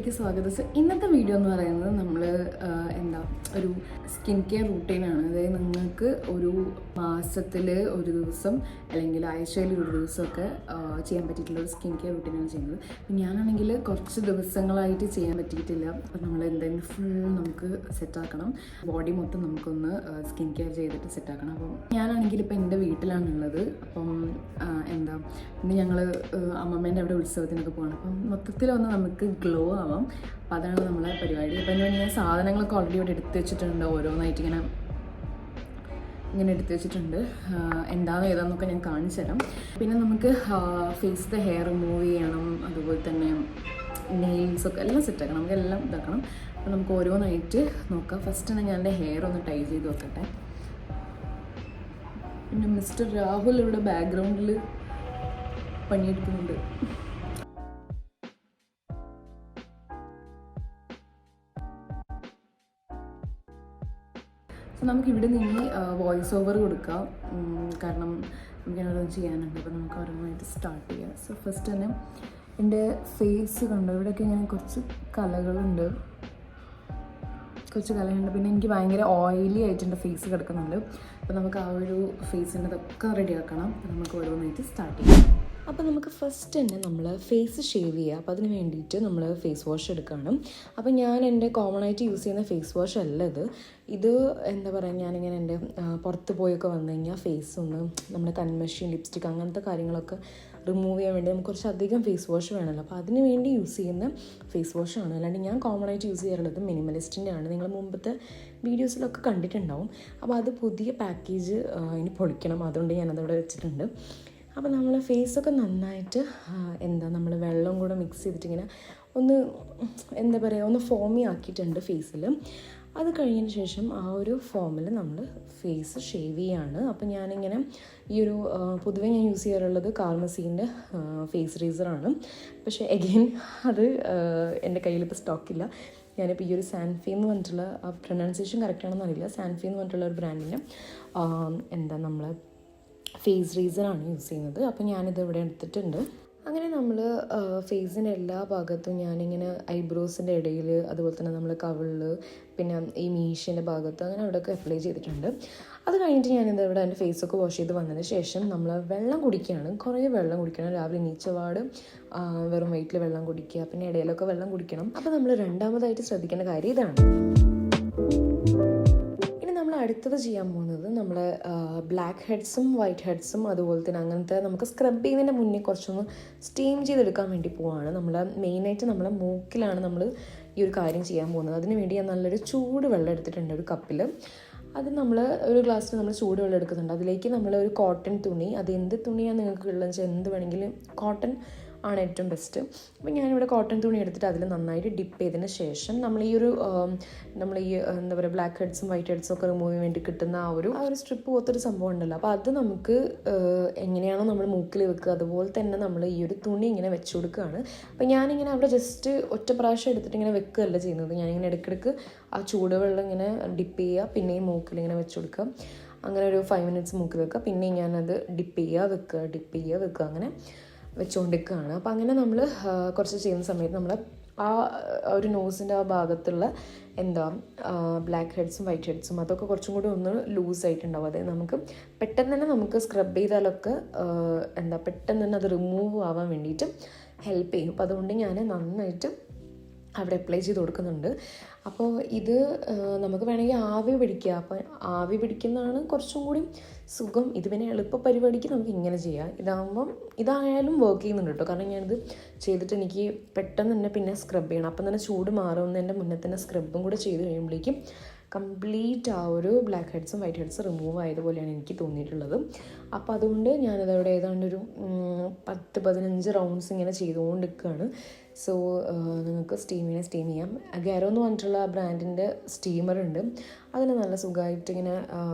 വീഡിയോയിലേക്ക് സ്വാഗതം. സോ ഇന്നത്തെ വീഡിയോ എന്ന് പറയുന്നത് നമ്മൾ ഒരു സ്കിൻ കെയർ റൂട്ടീനാണ്. അതായത് നിങ്ങൾക്ക് ഒരു മാസത്തിൽ ഒരു ദിവസം അല്ലെങ്കിൽ ആഴ്ചയിൽ ഒരു ദിവസമൊക്കെ ചെയ്യാൻ പറ്റിയിട്ടുള്ള ഒരു സ്കിൻ കെയർ റൂട്ടീനാണ് ചെയ്യുന്നത്. ഞാനാണെങ്കിൽ കുറച്ച് ദിവസങ്ങളായിട്ട് ചെയ്യാൻ പറ്റിയിട്ടില്ല. അപ്പം നമ്മൾ എന്തായാലും ഫുൾ നമുക്ക് സെറ്റാക്കണം, ബോഡി മൊത്തം നമുക്കൊന്ന് സ്കിൻ കെയർ ചെയ്തിട്ട് സെറ്റാക്കണം. അപ്പം ഞാനാണെങ്കിൽ ഇപ്പം എൻ്റെ വീട്ടിലാണുള്ളത്. അപ്പം ഇന്ന് ഞങ്ങൾ അമ്മമ്മേൻ്റെ അവിടെ ഉത്സവത്തിനൊക്കെ പോകണം. അപ്പം മൊത്തത്തിലൊന്ന് നമുക്ക് ഗ്ലോ ആവാം. അപ്പം അതാണ് നമ്മളെ പരിപാടി. അപ്പം ഞാൻ സാധനങ്ങളൊക്കെ ഓൾറെഡി ഇവിടെ എടുത്ത് വെച്ചിട്ടുണ്ട്. ഓരോന്നായിട്ട് ഇങ്ങനെ എടുത്ത് വെച്ചിട്ടുണ്ട്. എന്താണെന്ന് ഏതാണെന്നൊക്കെ ഞാൻ കാണിച്ചു തരാം. പിന്നെ നമുക്ക് ഫേസിലെ ഹെയർ റിമൂവ് ചെയ്യണം, അതുപോലെ തന്നെ നെയിൽസൊക്കെ എല്ലാം സെറ്റാക്കണം, നമുക്ക് എല്ലാം ഇതാക്കണം. അപ്പം നമുക്ക് ഓരോന്നായിട്ട് നോക്കാം. ഫസ്റ്റ് തന്നെ ഞാൻ എൻ്റെ ഹെയർ ഒന്ന് ടൈ ചെയ്ത് വെക്കട്ടെ. പിന്നെ മിസ്റ്റർ രാഹുൽ ഇവിടെ ബാക്ക്ഗ്രൗണ്ടിൽ പണിയെടുക്കുന്നുണ്ട്. സോ നമുക്കിവിടെ നിന്ന് വോയിസ് ഓവർ കൊടുക്കാം, കാരണം നമുക്കതൊന്നും ചെയ്യാനുണ്ട്. അപ്പോൾ നമുക്ക് ഓരോന്നായിട്ട് സ്റ്റാർട്ട് ചെയ്യാം. സോ ഫസ്റ്റ് തന്നെ എൻ്റെ ഫേസ് കണ്ടോ, ഇവിടെയൊക്കെ ഇങ്ങനെ കുറച്ച് കലകളുണ്ട്. പിന്നെ എനിക്ക് ഭയങ്കര ഓയിലി ആയിട്ട് എൻ്റെ ഫേസ് കിടക്കുന്നുണ്ട്. അപ്പോൾ നമുക്ക് ആ ഒരു ഫേസിൻ്റെ ഇതൊക്കെ റെഡിയാക്കണം. അപ്പോൾ നമുക്ക് ഓരോന്നായിട്ട് സ്റ്റാർട്ട് ചെയ്യാം. അപ്പോൾ നമുക്ക് ഫസ്റ്റ് തന്നെ നമ്മൾ ഫേസ് ഷേവ് ചെയ്യുക. അപ്പോൾ അതിന് വേണ്ടിയിട്ട് നമ്മൾ ഫേസ് വാഷ് എടുക്കണം. അപ്പോൾ ഞാൻ എൻ്റെ കോമൺ ആയിട്ട് യൂസ് ചെയ്യുന്ന ഫേസ് വാഷ് അല്ല ഇത് എന്താ പറയുക, ഞാനിങ്ങനെ എൻ്റെ പുറത്ത് പോയൊക്കെ വന്നു കഴിഞ്ഞാൽ ഫേസ് ഒന്ന് നമ്മുടെ കൺമഷി, ലിപ്സ്റ്റിക് അങ്ങനത്തെ കാര്യങ്ങളൊക്കെ റിമൂവ് ചെയ്യാൻ വേണ്ടി നമുക്ക് കുറച്ചധികം ഫേസ് വാഷ് വേണമല്ലോ. അപ്പോൾ അതിന് വേണ്ടി യൂസ് ചെയ്യുന്ന ഫേസ് വാഷാണ്. അല്ലാണ്ട് ഞാൻ കോമൺ ആയിട്ട് യൂസ് ചെയ്യാറുള്ളത് മിനിമലിസ്റ്റിൻ്റെ ആണ്. നിങ്ങൾ മുമ്പത്തെ വീഡിയോസിലൊക്കെ കണ്ടിട്ടുണ്ടാവും. അപ്പോൾ അത് പുതിയ പാക്കേജ് ഇനി പൊളിക്കണം, അതുകൊണ്ട് ഞാനതവിടെ വെച്ചിട്ടുണ്ട്. അപ്പോൾ നമ്മൾ ഫേസൊക്കെ നന്നായിട്ട് നമ്മൾ വെള്ളം കൂടെ മിക്സ് ചെയ്തിട്ടിങ്ങനെ ഒന്ന് ഫോമി ആക്കിയിട്ടുണ്ട് ഫേസിൽ. അത് കഴിഞ്ഞതിന് ശേഷം ആ ഒരു ഫോമിൽ നമ്മൾ ഫേസ് ഷേവ് ചെയ്യാണ്. അപ്പോൾ ഞാനിങ്ങനെ ഈ ഒരു പൊതുവേ ഞാൻ യൂസ് ചെയ്യാറുള്ളത് കാർമസീൻ്റെ ഫേസ് റേസറാണ്. പക്ഷേ എഗെയിൻ അത് എൻ്റെ കയ്യിലിപ്പോൾ സ്റ്റോക്കില്ല. ഞാനിപ്പോൾ ഈ ഒരു സാൻഫി എന്ന് പറഞ്ഞിട്ടുള്ള പ്രൊനൗൺസിയേഷൻ കറക്റ്റാണെന്ന് അറിയില്ല, സാൻഫി എന്ന് പറഞ്ഞിട്ടുള്ള ഒരു ബ്രാൻഡിൻ്റെ നമ്മൾ ഫേസ് റേസറാണ് യൂസ് ചെയ്യുന്നത്. അപ്പോൾ ഞാനിത് ഇവിടെ എടുത്തിട്ടുണ്ട്. അങ്ങനെ നമ്മൾ ഫേസിൻ്റെ എല്ലാ ഭാഗത്തും ഞാനിങ്ങനെ ഐബ്രോസിൻ്റെ ഇടയിൽ, അതുപോലെ തന്നെ നമ്മൾ കവിളിൽ, പിന്നെ ഈ മീശിൻ്റെ ഭാഗത്ത് അങ്ങനെ അവിടെയൊക്കെ അപ്ലൈ ചെയ്തിട്ടുണ്ട്. അത് കഴിഞ്ഞിട്ട് ഞാനിത് ഇവിടെ എൻ്റെ ഫേസൊക്കെ വാഷ് ചെയ്ത് വന്നതിന് ശേഷം നമ്മൾ വെള്ളം കുടിക്കുകയാണ്. കുറേ വെള്ളം കുടിക്കണം. രാവിലെ എണീച്ചപാട് വെറും വയറ്റിൽ വെള്ളം കുടിക്കുക, പിന്നെ ഇടയിലൊക്കെ വെള്ളം കുടിക്കണം. അപ്പോൾ നമ്മൾ രണ്ടാമതായിട്ട് ശ്രദ്ധിക്കേണ്ട കാര്യം ഇതാണ്. അടുത്തത് ചെയ്യാൻ പോകുന്നത് നമ്മൾ ബ്ലാക്ക് ഹെഡ്സും വൈറ്റ് ഹെഡ്സും അതുപോലെ തന്നെ അങ്ങനത്തെ നമുക്ക് സ്ക്രബ് ചെയ്യുന്നതിൻ്റെ മുന്നേ കുറച്ചൊന്ന് സ്റ്റീം ചെയ്തെടുക്കാൻ വേണ്ടി പോവാണ്. മെയിനായിട്ട് നമ്മളെ മൂക്കിലാണ് നമ്മൾ ഈ ഒരു കാര്യം ചെയ്യാൻ പോകുന്നത്. അതിന് വേണ്ടി ഞാൻ നല്ലൊരു ചൂട് വെള്ളം എടുത്തിട്ടുണ്ട് ഒരു കപ്പിൽ. അത് നമ്മൾ ഒരു ഗ്ലാസ്സിൽ നമ്മൾ ചൂട് വെള്ളം എടുക്കുന്നുണ്ട്. അതിലേക്ക് നമ്മൾ ഒരു കോട്ടൺ തുണി, അത് എന്ത് തുണിയാണ് നിങ്ങൾക്ക് ഉള്ളതെന്ന് വെച്ചാൽ എന്ത് വേണമെങ്കിലും, കോട്ടൺ ആണ് ഏറ്റവും ബെസ്റ്റ്. അപ്പോൾ ഞാനിവിടെ കോട്ടൺ തുണി എടുത്തിട്ട് അതിൽ നന്നായിട്ട് ഡിപ്പ് ചെയ്തതിന് ശേഷം നമ്മൾ ഈ എന്താ പറയുക ബ്ലാക്ക് ഹെഡ്സും വൈറ്റ് ഹെഡ്സും ഒക്കെ റിമൂവ് ചെയ്യാൻ വേണ്ടി കിട്ടുന്ന ആ ഒരു സ്ട്രിപ്പ് പോലത്തൊരു സംഭവം ഉണ്ടല്ലോ. അപ്പോൾ അത് നമുക്ക് എങ്ങനെയാണോ നമ്മൾ മൂക്കിൽ വെക്കുക അതുപോലെ തന്നെ നമ്മൾ ഈ ഒരു തുണി ഇങ്ങനെ വെച്ച് കൊടുക്കുകയാണ്. അപ്പോൾ ഞാനിങ്ങനെ അവിടെ ജസ്റ്റ് ഒറ്റ പ്രാവശ്യം എടുത്തിട്ട് ഇങ്ങനെ വെക്കുകയല്ല ചെയ്യുന്നത്. ഞാനിങ്ങനെ ഇടയ്ക്കിടയ്ക്ക് ആ ചൂടുവെള്ളം ഇങ്ങനെ ഡിപ്പ് ചെയ്യുക, പിന്നെയും മൂക്കിൽ ഇങ്ങനെ വെച്ച് കൊടുക്കുക. അങ്ങനെ ഒരു 5 മിനിറ്റ്സ് മൂക്കിൽ വെക്കുക, പിന്നെയും ഞാനത് ഡിപ്പ് ചെയ്യുക വെക്കുക അങ്ങനെ വെച്ചുകൊണ്ടിരിക്കുകയാണ്. അപ്പോൾ അങ്ങനെ നമ്മൾ കുറച്ച് ചെയ്യുന്ന സമയത്ത് നമ്മൾ ആ ഒരു നോസിൻ്റെ ആ ഭാഗത്തുള്ള ബ്ലാക്ക് ഹെഡ്സും വൈറ്റ് ഹെഡ്സും അതൊക്കെ കുറച്ചും കൂടി ഒന്ന് ലൂസായിട്ടുണ്ടാവും. അതായത് നമുക്ക് പെട്ടെന്ന് തന്നെ നമുക്ക് സ്ക്രബ് ചെയ്താലൊക്കെ പെട്ടെന്ന് തന്നെ അത് റിമൂവ് ആവാൻ വേണ്ടിയിട്ട് ഹെൽപ്പ് ചെയ്യും. അപ്പോൾ അതുകൊണ്ട് ഞാൻ നന്നായിട്ട് അവിടെ അപ്ലൈ ചെയ്ത് കൊടുക്കുന്നുണ്ട്. അപ്പോൾ ഇത് നമുക്ക് വേണമെങ്കിൽ ആവി പിടിക്കുക. അപ്പോൾ ആവി പിടിക്കുന്നതാണ് കുറച്ചും കൂടി സുഖം. ഇത് പിന്നെ എളുപ്പ പരിപാടിക്ക് നമുക്ക് ഇങ്ങനെ ചെയ്യാം. ഇതായാലും വർക്ക് ചെയ്യുന്നുണ്ട് കേട്ടോ. കാരണം ഞാനിത് ചെയ്തിട്ട് എനിക്ക് പെട്ടെന്ന് തന്നെ പിന്നെ സ്ക്രബ് ചെയ്യണം. അപ്പം തന്നെ ചൂട് മാറുന്നതിൻ്റെ മുന്നേ തന്നെ സ്ക്രബും കൂടെ ചെയ്ത് കഴിയുമ്പോഴേക്കും കംപ്ലീറ്റ് ആ ഒരു ബ്ലാക്ക് ഹെഡ്സും വൈറ്റ് ഹെഡ്സും റിമൂവ് ആയതുപോലെയാണ് എനിക്ക് തോന്നിയിട്ടുള്ളത്. അപ്പോൾ അതുകൊണ്ട് ഞാനതവിടെ ഏതാണ്ടൊരു 10-15 റൗണ്ട്സ് ഇങ്ങനെ ചെയ്തുകൊണ്ടിരിക്കുകയാണ്. സോ നിങ്ങൾക്ക് സ്റ്റീം ചെയ്യാം. ഗാരോ എന്ന് പറഞ്ഞിട്ടുള്ള ആ ബ്രാൻഡിൻ്റെ സ്റ്റീമർ ഉണ്ട്. അതിന് നല്ല സുഖമായിട്ട് ഇങ്ങനെ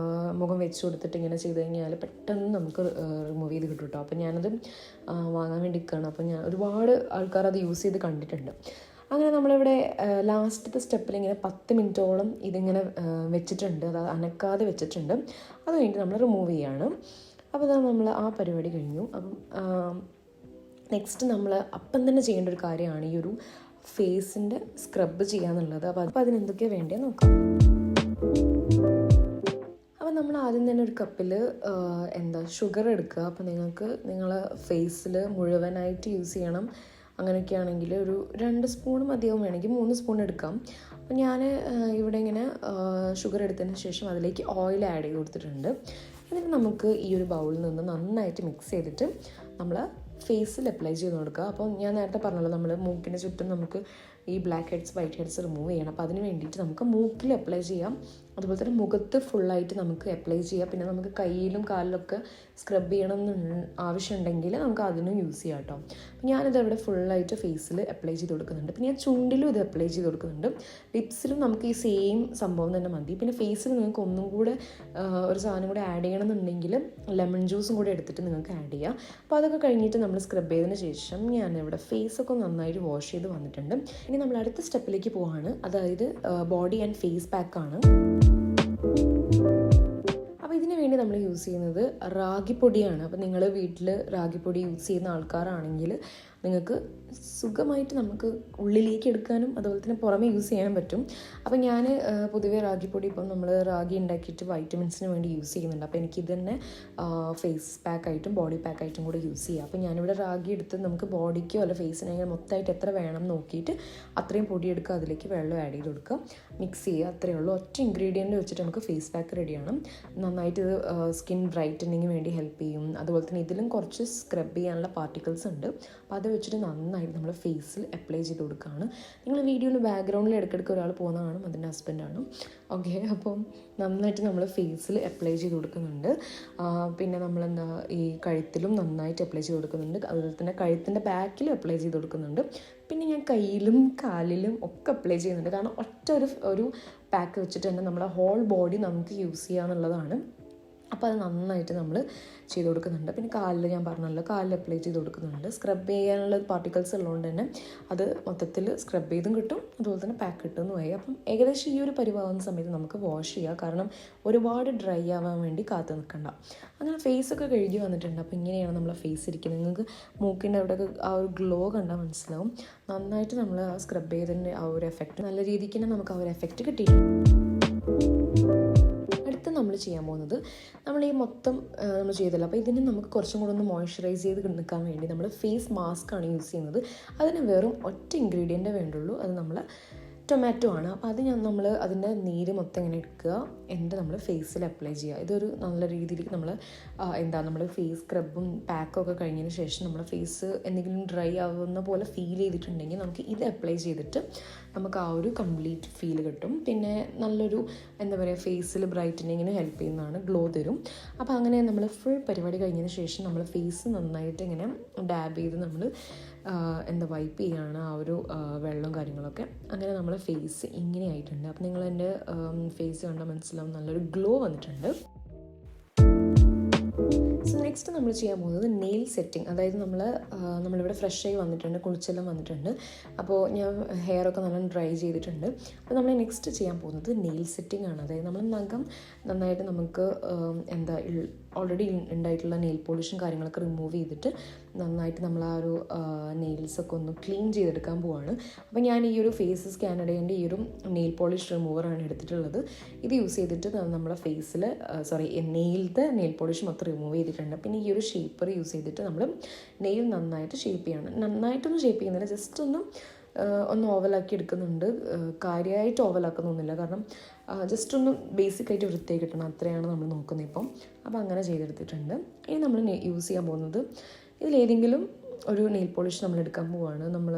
മുഖം വെച്ച് കൊടുത്തിട്ട് ഇങ്ങനെ ചെയ്ത് കഴിഞ്ഞാൽ പെട്ടെന്ന് നമുക്ക് റിമൂവ് ചെയ്ത് കിട്ടും കേട്ടോ. അപ്പോൾ ഞാനത് വാങ്ങാൻ വേണ്ടി നിൽക്കുകയാണ്. അപ്പോൾ ഞാൻ ഒരുപാട് ആൾക്കാർ അത് യൂസ് ചെയ്ത് കണ്ടിട്ടുണ്ട്. അങ്ങനെ നമ്മളിവിടെ ലാസ്റ്റത്തെ സ്റ്റെപ്പിൽ ഇങ്ങനെ 10 മിനിറ്റോളം ഇതിങ്ങനെ വെച്ചിട്ടുണ്ട്, അത് അനക്കാതെ വെച്ചിട്ടുണ്ട്. അത് കഴിഞ്ഞിട്ട് നമ്മൾ റിമൂവ് ചെയ്യാണ്. അപ്പോൾ ഇതാ നമ്മൾ ആ പരിപാടി കഴിഞ്ഞു. അപ്പം നെക്സ്റ്റ് നമ്മൾ അപ്പം തന്നെ ചെയ്യേണ്ട ഒരു കാര്യമാണ് ഈ ഒരു ഫേസിൻ്റെ സ്ക്രബ് ചെയ്യാന്നുള്ളത്. അപ്പോൾ അതിനെന്തൊക്കെയാണ് വേണ്ടത് നോക്കാം. അപ്പോൾ നമ്മൾ ആദ്യം തന്നെ ഒരു കപ്പിൽ ഷുഗർ എടുക്കുക. അപ്പോൾ നിങ്ങൾക്ക് നിങ്ങളെ ഫേസിൽ മുഴുവനായിട്ട് യൂസ് ചെയ്യണം അങ്ങനെയൊക്കെ ആണെങ്കിൽ ഒരു 2 സ്പൂൺ മതിയാവും, വേണമെങ്കിൽ 3 സ്പൂൺ എടുക്കാം. അപ്പോൾ ഞാൻ ഇവിടെ ഇങ്ങനെ ഷുഗർ എടുത്തതിന് ശേഷം അതിലേക്ക് ഓയിൽ ആഡ് ചെയ്ത് കൊടുത്തിട്ടുണ്ട്. എന്നിട്ട് നമുക്ക് ഈ ഒരു ബൗളിൽ നിന്ന് നന്നായിട്ട് മിക്സ് ചെയ്തിട്ട് നമ്മൾ ഫേസിൽ അപ്ലൈ ചെയ്ത് കൊടുക്കുക. അപ്പോൾ ഞാൻ നേരത്തെ പറഞ്ഞല്ലോ, നമ്മൾ മൂക്കിൻ്റെ ചുറ്റും നമുക്ക് ഈ blackheads whiteheads remove ചെയ്യണം. അപ്പോൾ അതിന് വേണ്ടിയിട്ട് നമുക്ക് മൂക്കിൽ അപ്ലൈ ചെയ്യാം, അതുപോലെ തന്നെ മുഖത്ത് ഫുള്ളായിട്ട് നമുക്ക് അപ്ലൈ ചെയ്യാം. പിന്നെ നമുക്ക് കയ്യിലും കാലിലൊക്കെ സ്ക്രബ് ചെയ്യണം എന്ന് ആവശ്യമുണ്ടെങ്കിൽ നമുക്ക് അതിനും യൂസ് ചെയ്യാം കേട്ടോ. അപ്പോൾ ഞാനിത് ഇവിടെ ഫുള്ളായിട്ട് ഫേസിൽ അപ്ലൈ ചെയ്ത് കൊടുക്കുന്നുണ്ട്. പിന്നെ ഞാൻ ചുണ്ടിലും ഇത് അപ്ലൈ ചെയ്ത് കൊടുക്കുന്നുണ്ട്. ലിപ്സിലും നമുക്ക് ഈ സെയിം സംഭവം തന്നെ മതി. പിന്നെ ഫേസിൽ നിങ്ങൾക്ക് ഒന്നും കൂടെ ഒരു സാധനം കൂടെ ആഡ് ചെയ്യണമെന്നുണ്ടെങ്കിൽ ലെമൺ ജ്യൂസും കൂടെ എടുത്തിട്ട് നിങ്ങൾക്ക് ആഡ് ചെയ്യാം. അപ്പോൾ അതൊക്കെ കഴിഞ്ഞിട്ട് നമ്മൾ സ്ക്രബ് ചെയ്തതിന് ശേഷം ഞാനിവിടെ ഫേസൊക്കെ നന്നായിട്ട് വാഷ് ചെയ്ത് വന്നിട്ടുണ്ട്. ഇനി നമ്മൾ അടുത്ത സ്റ്റെപ്പിലേക്ക് പോവാണ്, അതായത് ബോഡി ആൻഡ് ഫേസ് പാക്കാണ്. അപ്പോൾ ഇതിന് വേണ്ടി നമ്മൾ യൂസ് ചെയ്യുന്നത് റാഗിപ്പൊടിയാണ്. അപ്പോൾ നിങ്ങൾ വീട്ടിൽ റാഗിപ്പൊടി യൂസ് ചെയ്യുന്ന ആൾക്കാരാണെങ്കിൽ നിങ്ങൾക്ക് സുഖമായിട്ട് നമുക്ക് ഉള്ളിലേക്ക് എടുക്കാനും അതുപോലെ തന്നെ പുറമെ യൂസ് ചെയ്യാനും പറ്റും. അപ്പോൾ ഞാൻ പൊതുവേ റാഗിപ്പൊടി ഇപ്പം നമ്മൾ റാഗി ഉണ്ടാക്കിയിട്ട് വൈറ്റമിൻസിന് വേണ്ടി യൂസ് ചെയ്യുന്നുണ്ട്. അപ്പോൾ എനിക്കിത് തന്നെ ഫേസ് പാക്കായിട്ടും ബോഡി പാക്കായിട്ടും കൂടെ യൂസ് ചെയ്യാം. അപ്പോൾ ഞാനിവിടെ റാഗി എടുത്ത് നമുക്ക് ബോഡിക്കോ അല്ല ഫേസിനെങ്കിൽ മൊത്തമായിട്ട് എത്ര വേണം നോക്കിയിട്ട് അത്രയും പൊടി എടുക്കുക, അതിലേക്ക് വെള്ളം ആഡ് ചെയ്ത് കൊടുക്കുക, മിക്സ് ചെയ്യുക. അത്രയേ ഉള്ളൂ. ഒറ്റ ഇൻഗ്രീഡിയൻറ്റ് വെച്ചിട്ട് നമുക്ക് ഫേസ് പാക്ക് റെഡിയാണ്. നന്നായിട്ട് ഇത് സ്കിൻ ബ്രൈറ്റനിങ്ങിന് വേണ്ടി ഹെൽപ്പ് ചെയ്യും. അതുപോലെ തന്നെ ഇതിലും കുറച്ച് സ്ക്രബ് ചെയ്യാനുള്ള പാർട്ടിക്കിൾസ് ഉണ്ട്. അപ്പോൾ അത് വെച്ചിട്ട് നന്നായിട്ട് നമ്മൾ ഫേസിൽ അപ്ലൈ ചെയ്ത് കൊടുക്കുകയാണ്. നിങ്ങൾ വീഡിയോയിൽ ബാക്ക്ഗ്രൗണ്ടിൽ ഇടയ്ക്കിടയ്ക്ക് ഒരാൾ പോകുന്ന കാണും, അതിൻ്റെ ഹസ്ബൻഡാണ്. ഓക്കെ, അപ്പം നന്നായിട്ട് നമ്മൾ ഫേസിൽ അപ്ലൈ ചെയ്ത് കൊടുക്കുന്നുണ്ട്. പിന്നെ നമ്മളെന്താ ഈ കഴുത്തിലും നന്നായിട്ട് അപ്ലൈ ചെയ്ത് കൊടുക്കുന്നുണ്ട്. അതുപോലെ തന്നെ കഴുത്തിൻ്റെ ബാക്കിലും അപ്ലൈ ചെയ്ത് കൊടുക്കുന്നുണ്ട്. പിന്നെ ഞാൻ കയ്യിലും കാലിലും ഒക്കെ അപ്ലൈ ചെയ്യുന്നുണ്ട്. കാരണം ഒറ്റ ഒരു പാക്ക് വെച്ചിട്ട് തന്നെ നമ്മളെ ഹോൾ ബോഡി നമുക്ക് യൂസ് ചെയ്യാന്നുള്ളതാണ്. അപ്പോൾ അത് നന്നായിട്ട് നമ്മൾ ചെയ്ത് കൊടുക്കുന്നുണ്ട്. പിന്നെ കാലിൽ ഞാൻ പറഞ്ഞല്ലോ, കാലിൽ അപ്ലൈ ചെയ്ത് കൊടുക്കുന്നുണ്ട്. സ്ക്രബ് ചെയ്യാനുള്ള പാർട്ടിക്കിൾസ് ഉള്ളതുകൊണ്ട് തന്നെ അത് മൊത്തത്തിൽ സ്ക്രബ് ചെയ്തും കിട്ടും, അതുപോലെ തന്നെ പാക്ക് കിട്ടുമെന്ന് പോയി. അപ്പം ഏകദേശം ഈ ഒരു പരിവാകുന്ന സമയത്ത് നമുക്ക് വാഷ് ചെയ്യുക, കാരണം ഒരുപാട് ഡ്രൈ ആവാൻ വേണ്ടി കാത്തു നിൽക്കണ്ട. അങ്ങനെ ഫേസൊക്കെ കഴുകി വന്നിട്ടുണ്ട്. അപ്പോൾ ഇങ്ങനെയാണ് നമ്മളെ ഫേസ് ഇരിക്കുന്നത്. നിങ്ങൾക്ക് മൂക്കിൻ്റെ അവിടെയൊക്കെ ആ ഒരു ഗ്ലോ കണ്ടാൽ മനസ്സിലാവും. നന്നായിട്ട് നമ്മൾ ആ സ്ക്രബ് ചെയ്തതിൻ്റെ ആ ഒരു എഫക്റ്റ് നല്ല രീതിക്ക് തന്നെ നമുക്ക് ആ ഒരു എഫക്റ്റ് കിട്ടിയിട്ടുണ്ട്. നമ്മൾ ചെയ്യാൻ പോകുന്നത് നമ്മൾ ഈ മൊത്തം നമ്മൾ ചെയ്തല്ലോ. അപ്പോൾ ഇതിന് നമുക്ക് കുറച്ചും കൂടെ ഒന്ന് മോയ്സ്ചറൈസ് ചെയ്ത് നിൽക്കാൻ വേണ്ടി നമ്മൾ ഫേസ് മാസ്കാണ് യൂസ് ചെയ്യുന്നത്. അതിന് വെറും ഒറ്റ ഇൻഗ്രീഡിയൻറ്റേ വേണ്ടുള്ളൂ, അത് നമ്മൾ ടൊമാറ്റോ ആണ്. അപ്പോൾ അത് നമ്മൾ അതിൻ്റെ നീര് മൊത്തം ഇങ്ങനെ എടുക്കുക, എന്നിട്ട് നമ്മൾ ഫേസിൽ അപ്ലൈ ചെയ്യുക. ഇതൊരു നല്ല രീതിയിൽ നമ്മൾ ഫേസ് സ്ക്രബും പാക്കും ഒക്കെ കഴിഞ്ഞതിന് ശേഷം നമ്മുടെ ഫേസ് എന്തെങ്കിലും ഡ്രൈ ആവുന്ന പോലെ ഫീൽ ചെയ്തിട്ടുണ്ടെങ്കിൽ നമുക്ക് ഇത് അപ്ലൈ ചെയ്തിട്ട് നമുക്ക് ആ ഒരു കംപ്ലീറ്റ് ഫീൽ കിട്ടും. പിന്നെ നല്ലൊരു ഫേസിൽ ബ്രൈറ്റനിങ്ങിന് ഹെൽപ്പ് ചെയ്യുന്നതാണ്, ഗ്ലോ തരും. അപ്പോൾ അങ്ങനെ നമ്മൾ ഫുൾ പരിപാടി കഴിഞ്ഞതിന് ശേഷം നമ്മൾ ഫേസ് നന്നായിട്ട് ഇങ്ങനെ ഡാബ് ചെയ്ത് നമ്മൾ വൈപ്പ് ചെയ്യുകയാണ് ആ ഒരു വെള്ളവും കാര്യങ്ങളൊക്കെ. അങ്ങനെ നമ്മളെ ഫേസ് ഇങ്ങനെ ആയിട്ടുണ്ട്. അപ്പോൾ നിങ്ങൾ എൻ്റെ ഫേസ് കണ്ടാൽ മനസ്സിലാവും, നല്ലൊരു ഗ്ലോ വന്നിട്ടുണ്ട്. സോ നെക്സ്റ്റ് നമ്മൾ ചെയ്യാൻ പോകുന്നത് നെയിൽ സെറ്റിംഗ്. അതായത് നമ്മളിവിടെ ഫ്രഷ് ആയി വന്നിട്ടുണ്ട്, കുളിച്ചെല്ലാം വന്നിട്ടുണ്ട്. അപ്പോൾ ഞാൻ ഹെയറൊക്കെ നല്ല ഡ്രൈ ചെയ്തിട്ടുണ്ട്. അപ്പോൾ നമ്മൾ നെക്സ്റ്റ് ചെയ്യാൻ പോകുന്നത് നെയിൽ സെറ്റിംഗ് ആണ്. അതായത് നമ്മൾ നഖം നന്നായിട്ട് നമുക്ക് ഓൾറെഡി ഉണ്ടായിട്ടുള്ള നെയിൽ പോളിഷും കാര്യങ്ങളൊക്കെ റിമൂവ് ചെയ്തിട്ട് നന്നായിട്ട് നമ്മൾ ആ ഒരു നെയിൽസൊക്കെ ഒന്ന് ക്ലീൻ ചെയ്തെടുക്കാൻ പോവാണ്. അപ്പോൾ ഞാൻ ഈ ഒരു ഫേസ് കാനഡയുടെ ഈ ഒരു നെയിൽ പോളിഷ് റിമൂവറാണ് എടുത്തിട്ടുള്ളത്. ഇത് യൂസ് ചെയ്തിട്ട് നമ്മുടെ ഫേസിൽ നെയിലത്തെ നെയിൽ പോളിഷ് മൊത്തം റിമൂവ് ചെയ്തിട്ടുണ്ട്. പിന്നെ ഈ ഒരു ഷേപ്പർ യൂസ് ചെയ്തിട്ട് നമ്മൾ നെയിൽ നന്നായിട്ട് ഷേപ്പ് ചെയ്യണം. നന്നായിട്ടൊന്നും ഷേപ്പ് ചെയ്യുന്നില്ല, ജസ്റ്റ് ഒന്ന് ഓവലാക്കി എടുക്കുന്നുണ്ട്. കാര്യമായിട്ട് ഓവലാക്കുന്നൊന്നുമില്ല, കാരണം ജസ്റ്റ് ഒന്ന് ബേസിക്കായിട്ട് വൃത്തിയായി കിട്ടണം, അത്രയാണ് നമ്മൾ നോക്കുന്നത് ഇപ്പം. അപ്പോൾ അങ്ങനെ ചെയ്തെടുത്തിട്ടുണ്ട്. ഇനി നമ്മൾ യൂസ് ചെയ്യാൻ പോകുന്നത് ഇതിലേതെങ്കിലും ഒരു നെയിൽ പോളിഷ് നമ്മൾ എടുക്കാൻ പോവുകയാണ്. നമ്മൾ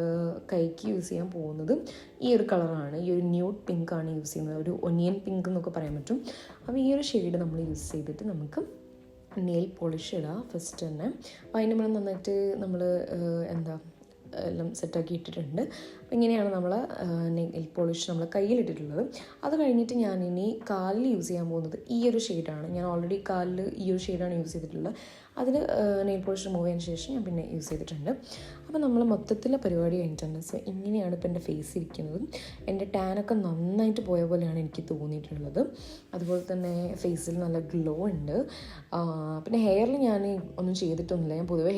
കൈക്ക് യൂസ് ചെയ്യാൻ പോകുന്നത് ഈ ഒരു കളറാണ്, ഈ ഒരു ന്യൂഡ് പിങ്ക് ആണ് യൂസ് ചെയ്യുന്നത്. ഒരു ഒനിയൻ പിങ്ക് എന്നൊക്കെ പറയാൻ പറ്റും. അപ്പോൾ ഈ ഒരു ഷെയ്ഡ് നമ്മൾ യൂസ് ചെയ്തിട്ട് നമുക്ക് നെയിൽ പോളിഷ് ഇടാം ഫസ്റ്റ് തന്നെ. അപ്പോൾ അതിൻ്റെ മുന്നേ നന്നായിട്ട് നമ്മൾ എല്ലാം സെറ്റാക്കി ഇട്ടിട്ടുണ്ട്. അപ്പോൾ ഇങ്ങനെയാണ് നമ്മൾ നെയിൽ പോളിഷ് നമ്മൾ കയ്യിലിട്ടിട്ടുള്ളത്. അത് കഴിഞ്ഞിട്ട് ഞാനിനി കാലിൽ യൂസ് ചെയ്യാൻ പോകുന്നത് ഈ ഒരു ഷെയ്ഡാണ്. ഞാൻ ഓൾറെഡി കാലിൽ ഈ ഒരു ഷെയ്ഡാണ് യൂസ് ചെയ്തിട്ടുള്ളത്. അതിൽ നെയിൽ പോളിഷ് റിമൂവ് ചെയ്തതിന് ശേഷം ഞാൻ പിന്നെ യൂസ് ചെയ്തിട്ടുണ്ട്. അപ്പോൾ നമ്മൾ മൊത്തത്തിലെ പരിപാടി കഴിഞ്ഞിട്ടുണ്ട്. സോ ഇങ്ങനെയാണ് ഇപ്പോൾ എൻ്റെ ഫേസ് ഇരിക്കുന്നത്. എൻ്റെ ടാനൊക്കെ നന്നായിട്ട് പോയ പോലെയാണ് എനിക്ക് തോന്നിയിട്ടുള്ളത്. അതുപോലെ തന്നെ ഫേസിൽ നല്ല ഗ്ലോ ഉണ്ട്. പിന്നെ ഹെയറിൽ ഞാൻ ഒന്നും ചെയ്തിട്ടൊന്നുമില്ല. ഞാൻ പൊതുവേ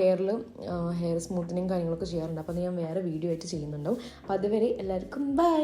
ഹെയർ സ്മൂത്തനിങ് കാര്യങ്ങളൊക്കെ ചെയ്യാറുണ്ട്. അപ്പോൾ അത് ഞാൻ വേറെ വീഡിയോ ആയിട്ട് ചെയ്യുന്നുണ്ടാവും. അപ്പോൾ അതുവരെ എല്ലാവർക്കും ബൈ.